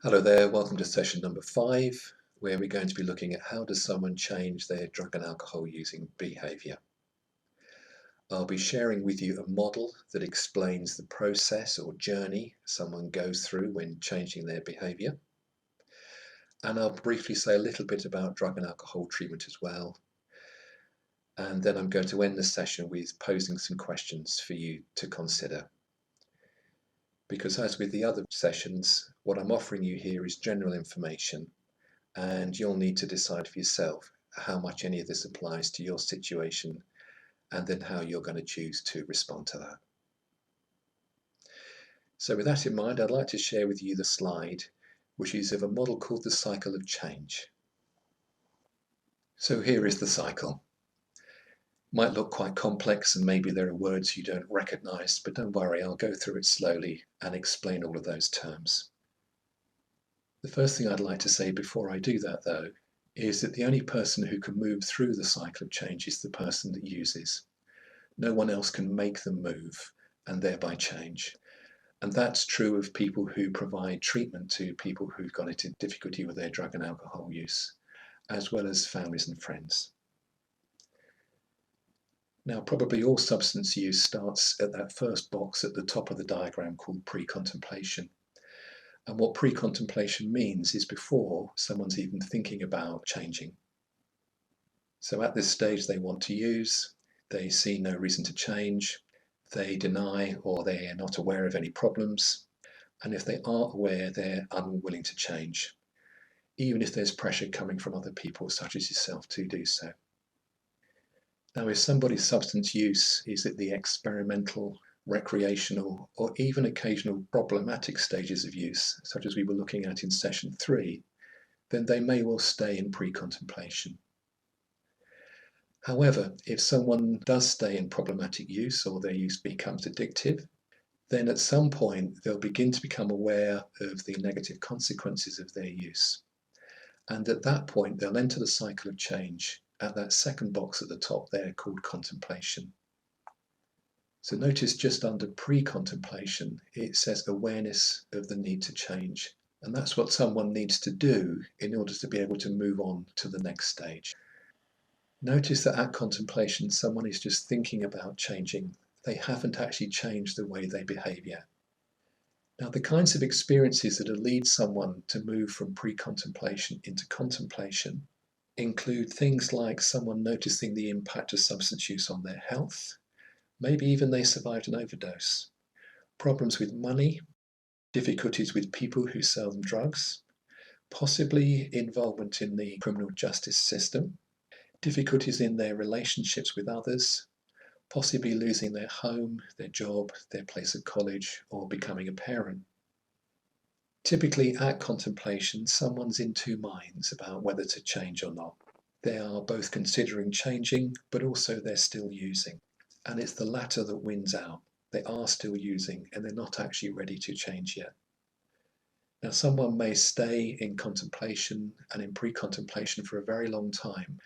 Hello there, welcome to session number 5, where we're going to be looking at how does someone change their drug and alcohol using behaviour. I'll be sharing with you a model that explains the process or journey someone goes through when changing their behaviour. And I'll briefly say a little bit about drug and alcohol treatment as well. And then I'm going to end the session with posing some questions for you to consider. Because as with the other sessions, what I'm offering you here is general information, and you'll need to decide for yourself how much any of this applies to your situation and then how you're going to choose to respond to that. So with that in mind, I'd like to share with you the slide, which is of a model called the cycle of change. So here is the cycle. Might look quite complex and maybe there are words you don't recognize, but don't worry, I'll go through it slowly and explain all of those terms. The first thing I'd like to say before I do that, though, is that the only person who can move through the cycle of change is the person that uses. No one else can make them move and thereby change. And that's true of people who provide treatment to people who've got into difficulty with their drug and alcohol use, as well as families and friends. Now, probably all substance use starts at that first box at the top of the diagram called pre-contemplation. And what pre-contemplation means is before someone's even thinking about changing. So at this stage they want to use, they see no reason to change, they deny or they are not aware of any problems, and if they are aware, they're unwilling to change, even if there's pressure coming from other people such as yourself to do so. Now, if somebody's substance use is at the experimental, recreational, or even occasional problematic stages of use, such as we were looking at in session 3, then they may well stay in pre-contemplation. However, if someone does stay in problematic use or their use becomes addictive, then at some point they'll begin to become aware of the negative consequences of their use. And at that point, they'll enter the cycle of change at that second box at the top there called contemplation. So notice just under pre-contemplation, it says awareness of the need to change. And that's what someone needs to do in order to be able to move on to the next stage. Notice that at contemplation, someone is just thinking about changing. They haven't actually changed the way they behave yet. Now, the kinds of experiences that lead someone to move from pre-contemplation into contemplation include things like someone noticing the impact of substance use on their health, maybe even they survived an overdose, problems with money, difficulties with people who sell them drugs, possibly involvement in the criminal justice system, difficulties in their relationships with others, possibly losing their home, their job, their place of college, or becoming a parent. Typically at contemplation, someone's in two minds about whether to change or not. They are both considering changing, but also they're still using. And it's the latter that wins out. They are still using and they're not actually ready to change yet. Now, someone may stay in contemplation and in pre-contemplation for a very long time,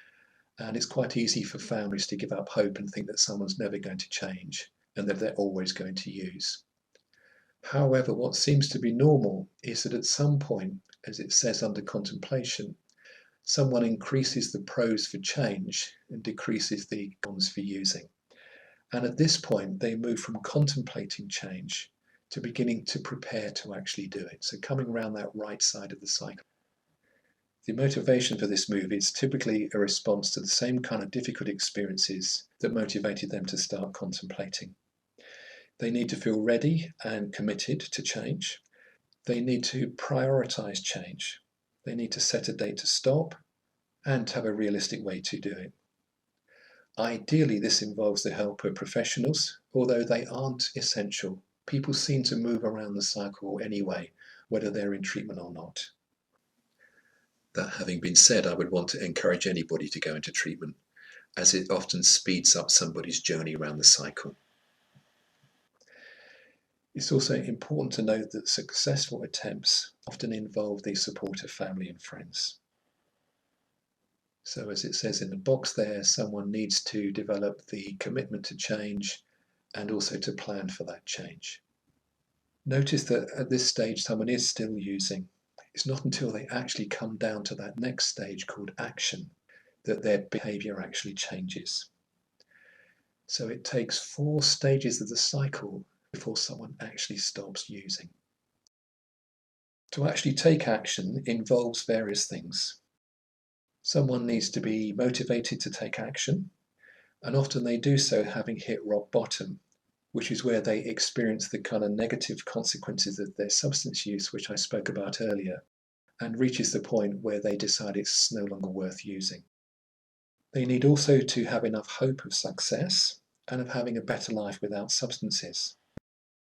and it's quite easy for families to give up hope and think that someone's never going to change and that they're always going to use. However, what seems to be normal is that at some point, as it says under contemplation, someone increases the pros for change and decreases the cons for using. And at this point, they move from contemplating change to beginning to prepare to actually do it. So coming around that right side of the cycle. The motivation for this move is typically a response to the same kind of difficult experiences that motivated them to start contemplating. They need to feel ready and committed to change. They need to prioritize change. They need to set a date to stop and have a realistic way to do it. Ideally, this involves the help of professionals, although they aren't essential. People seem to move around the cycle anyway, whether they're in treatment or not. That having been said, I would want to encourage anybody to go into treatment, as it often speeds up somebody's journey around the cycle. It's also important to note that successful attempts often involve the support of family and friends. So as it says in the box there, someone needs to develop the commitment to change and also to plan for that change. Notice that at this stage, someone is still using. It's not until they actually come down to that next stage called action that their behaviour actually changes. So it takes 4 stages of the cycle before someone actually stops using. To actually take action involves various things. Someone needs to be motivated to take action, and often they do so having hit rock bottom, which is where they experience the kind of negative consequences of their substance use, which I spoke about earlier, and reaches the point where they decide it's no longer worth using. They need also to have enough hope of success and of having a better life without substances.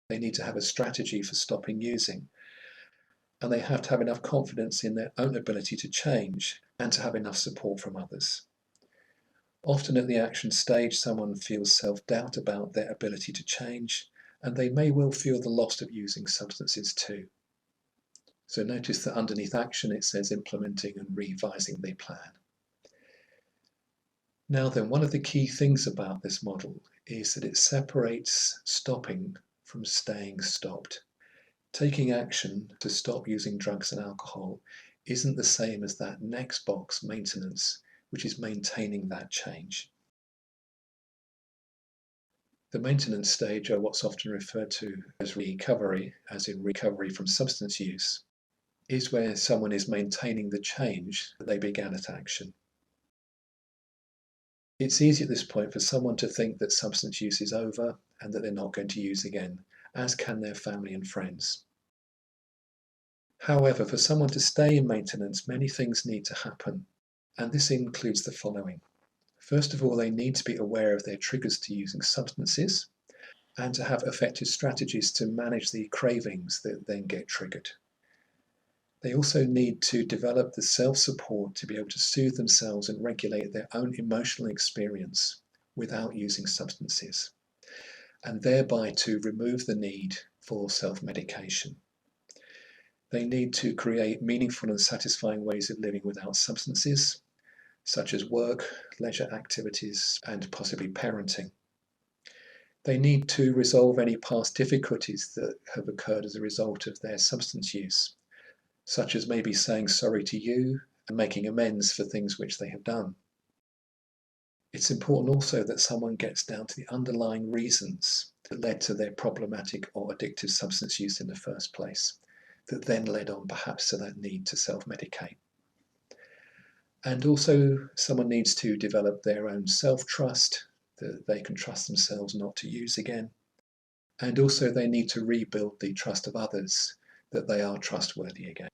They need to have a strategy for stopping using, and they have to have enough confidence in their own ability to change and to have enough support from others. Often at the action stage, someone feels self-doubt about their ability to change, and they may well feel the loss of using substances too. So notice that underneath action it says implementing and revising the plan. Now then, one of the key things about this model is that it separates stopping from staying stopped. Taking action to stop using drugs and alcohol isn't the same as that next box, maintenance, which is maintaining that change. The maintenance stage, or what's often referred to as recovery, as in recovery from substance use, is where someone is maintaining the change that they began at action. It's easy at this point for someone to think that substance use is over and that they're not going to use again, as can their family and friends. However, for someone to stay in maintenance, many things need to happen, and this includes the following. First of all, they need to be aware of their triggers to using substances and to have effective strategies to manage the cravings that then get triggered. They also need to develop the self-support to be able to soothe themselves and regulate their own emotional experience without using substances, and thereby to remove the need for self-medication. They need to create meaningful and satisfying ways of living without substances, such as work, leisure activities, and possibly parenting. They need to resolve any past difficulties that have occurred as a result of their substance use, such as maybe saying sorry to you and making amends for things which they have done. It's important also that someone gets down to the underlying reasons that led to their problematic or addictive substance use in the first place, that then led on perhaps to that need to self-medicate. And also someone needs to develop their own self-trust, that they can trust themselves not to use again. And also they need to rebuild the trust of others, that they are trustworthy again.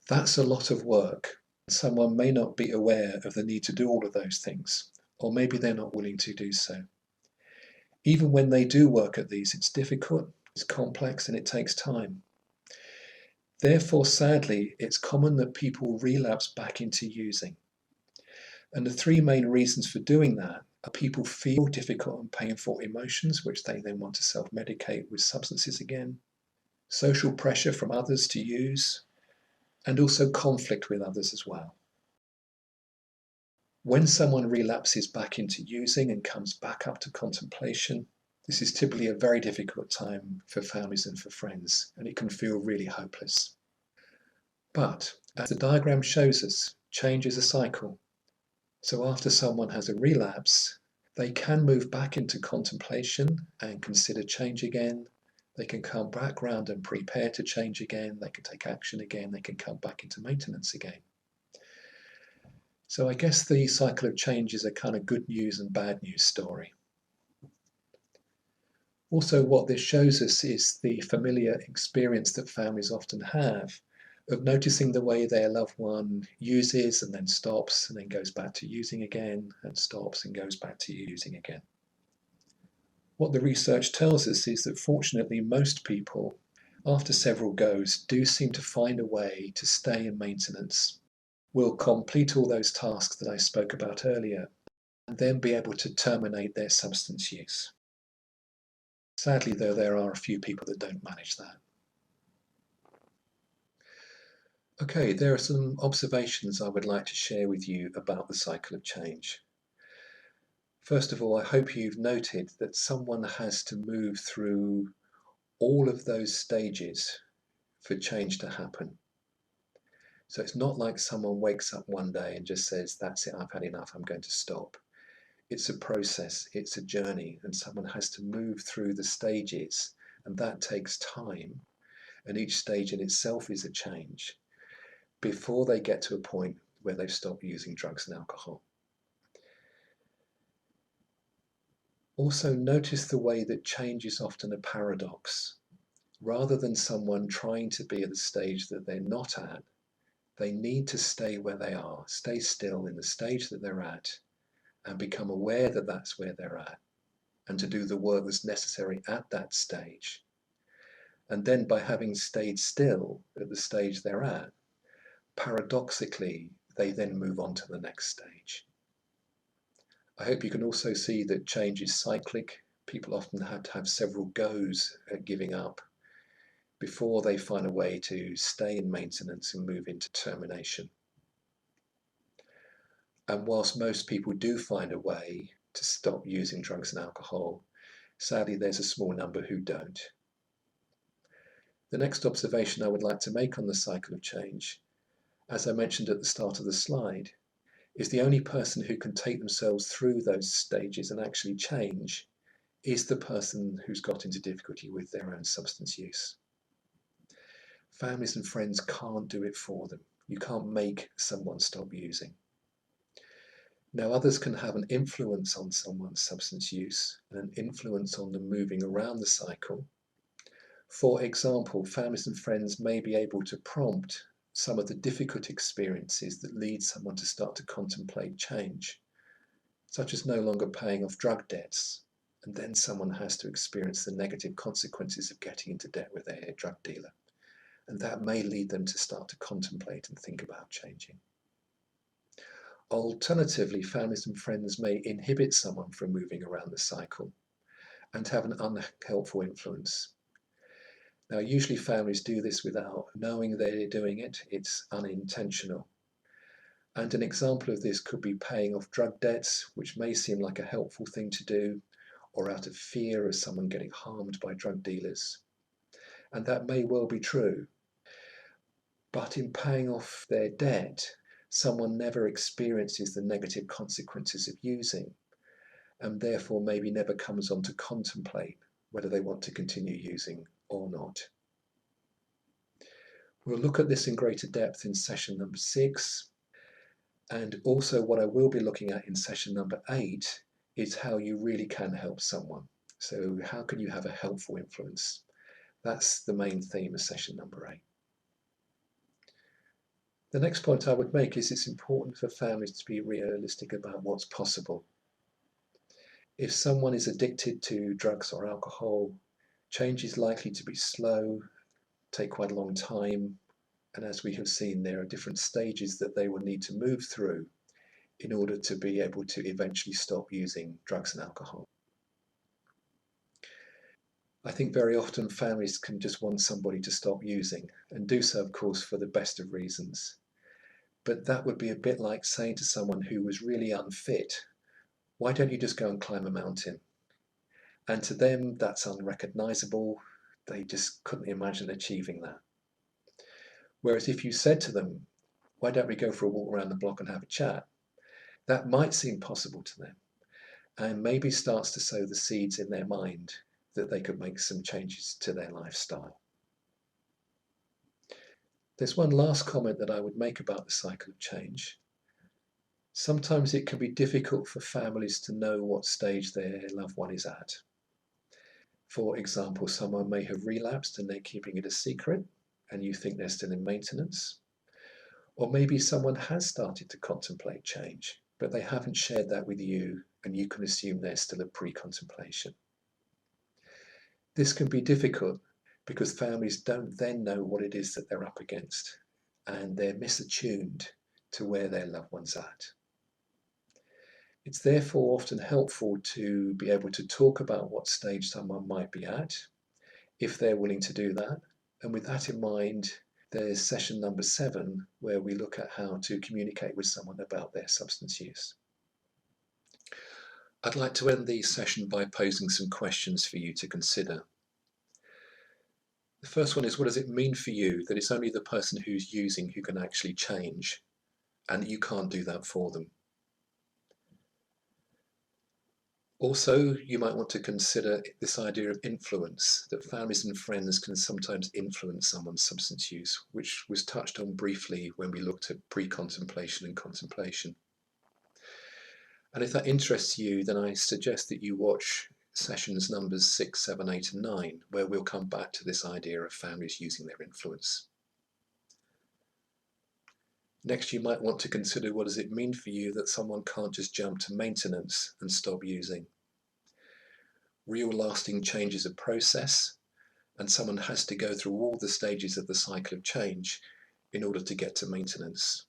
That's a lot of work. Someone may not be aware of the need to do all of those things, or maybe they're not willing to do so. Even when they do work at these, it's difficult, it's complex, and it takes time. Therefore, sadly, it's common that people relapse back into using. And the 3 main reasons for doing that are people feel difficult and painful emotions, which they then want to self-medicate with substances again, social pressure from others to use, and also conflict with others as well. When someone relapses back into using and comes back up to contemplation, this is typically a very difficult time for families and for friends, and it can feel really hopeless. But as the diagram shows us, change is a cycle. So after someone has a relapse, they can move back into contemplation and consider change again. They can come back round and prepare to change again. They can take action again. They can come back into maintenance again. So I guess the cycle of change is a kind of good news and bad news story. Also, what this shows us is the familiar experience that families often have of noticing the way their loved one uses and then stops and then goes back to using again and stops and goes back to using again. What the research tells us is that fortunately most people, after several goes, do seem to find a way to stay in maintenance, will complete all those tasks that I spoke about earlier, and then be able to terminate their substance use. Sadly, though, there are a few people that don't manage that. Okay, there are some observations I would like to share with you about the cycle of change. First of all, I hope you've noted that someone has to move through all of those stages for change to happen. So it's not like someone wakes up one day and just says, that's it, I've had enough, I'm going to stop. It's a process, it's a journey, and someone has to move through the stages, and that takes time. And each stage in itself is a change before they get to a point where they've stopped using drugs and alcohol. Also, notice the way that change is often a paradox. Rather than someone trying to be at the stage that they're not at, they need to stay where they are, stay still in the stage that they're at, and become aware that that's where they're at, and to do the work that's necessary at that stage. And then by having stayed still at the stage they're at, paradoxically, they then move on to the next stage. I hope you can also see that change is cyclic. People often have to have several goes at giving up before they find a way to stay in maintenance and move into termination. And whilst most people do find a way to stop using drugs and alcohol, sadly there's a small number who don't. The next observation I would like to make on the cycle of change, as I mentioned at the start of the slide, is the only person who can take themselves through those stages and actually change is the person who's got into difficulty with their own substance use. Families and friends can't do it for them. You can't make someone stop using. Now, others can have an influence on someone's substance use and an influence on them moving around the cycle. For example, families and friends may be able to prompt some of the difficult experiences that lead someone to start to contemplate change, such as no longer paying off drug debts, and then someone has to experience the negative consequences of getting into debt with their drug dealer. And that may lead them to start to contemplate and think about changing. Alternatively, families and friends may inhibit someone from moving around the cycle and have an unhelpful influence. Now, usually families do this without knowing they're doing it. It's unintentional. And an example of this could be paying off drug debts, which may seem like a helpful thing to do, or out of fear of someone getting harmed by drug dealers. And that may well be true. But in paying off their debt, someone never experiences the negative consequences of using, and therefore maybe never comes on to contemplate whether they want to continue using or not. We'll look at this in greater depth in session number 6, and also what I will be looking at in session number 8 is how you really can help someone. So how can you have a helpful influence? That's the main theme of session number 8. The next point I would make is it's important for families to be realistic about what's possible. If someone is addicted to drugs or alcohol, change is likely to be slow, take quite a long time, and as we have seen, there are different stages that they will need to move through in order to be able to eventually stop using drugs and alcohol. I think very often families can just want somebody to stop using, and do so, of course, for the best of reasons. But that would be a bit like saying to someone who was really unfit, why don't you just go and climb a mountain? And to them, that's unrecognizable. They just couldn't imagine achieving that. Whereas if you said to them, why don't we go for a walk around the block and have a chat? That might seem possible to them, and maybe starts to sow the seeds in their mind that they could make some changes to their lifestyle. There's one last comment that I would make about the cycle of change. Sometimes it can be difficult for families to know what stage their loved one is at. For example, someone may have relapsed and they're keeping it a secret, and you think they're still in maintenance. Or maybe someone has started to contemplate change, but they haven't shared that with you, and you can assume they're still at pre-contemplation. This can be difficult because families don't then know what it is that they're up against, and they're misattuned to where their loved one's at. It's therefore often helpful to be able to talk about what stage someone might be at, if they're willing to do that. And with that in mind, there's session number 7, where we look at how to communicate with someone about their substance use. I'd like to end the session by posing some questions for you to consider. The first one is, what does it mean for you that it's only the person who's using who can actually change, and that you can't do that for them? Also, you might want to consider this idea of influence, that families and friends can sometimes influence someone's substance use, which was touched on briefly when we looked at pre-contemplation and contemplation. And if that interests you, then I suggest that you watch sessions numbers 6, 7, 8, and 9, where we'll come back to this idea of families using their influence. Next, you might want to consider, what does it mean for you that someone can't just jump to maintenance and stop using? Real lasting change is a process, and someone has to go through all the stages of the cycle of change in order to get to maintenance.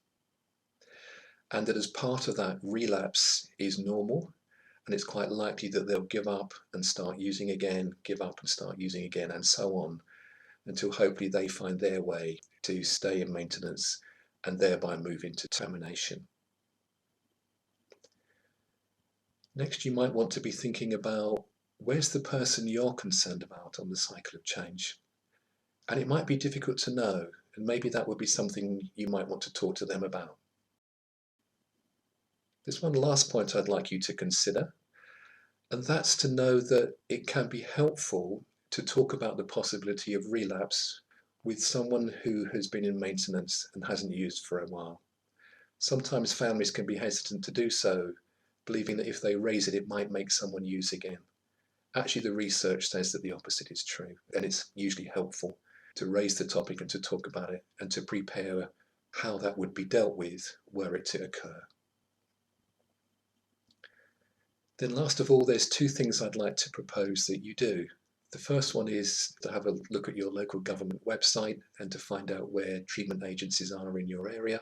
And that as part of that, relapse is normal, and it's quite likely that they'll give up and start using again, give up and start using again, and so on, until hopefully they find their way to stay in maintenance and thereby move into termination. Next, you might want to be thinking about, where's the person you're concerned about on the cycle of change? And it might be difficult to know, and maybe that would be something you might want to talk to them about. There's one last point I'd like you to consider, and that's to know that it can be helpful to talk about the possibility of relapse with someone who has been in maintenance and hasn't used for a while. Sometimes families can be hesitant to do so, believing that if they raise it, it might make someone use again. Actually, the research says that the opposite is true, and it's usually helpful to raise the topic and to talk about it and to prepare how that would be dealt with were it to occur. Then last of all, there's two things I'd like to propose that you do. The first one is to have a look at your local government website and to find out where treatment agencies are in your area.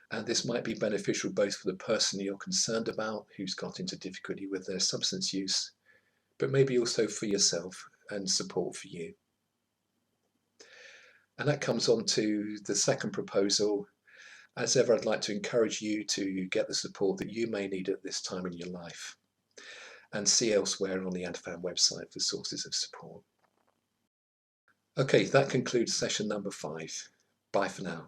And this might be beneficial both for the person you're concerned about who's got into difficulty with their substance use, but maybe also for yourself and support for you. And that comes on to the second proposal. As ever, I'd like to encourage you to get the support that you may need at this time in your life, and see elsewhere on the Adfam website for sources of support. Okay, that concludes session number 5. Bye for now.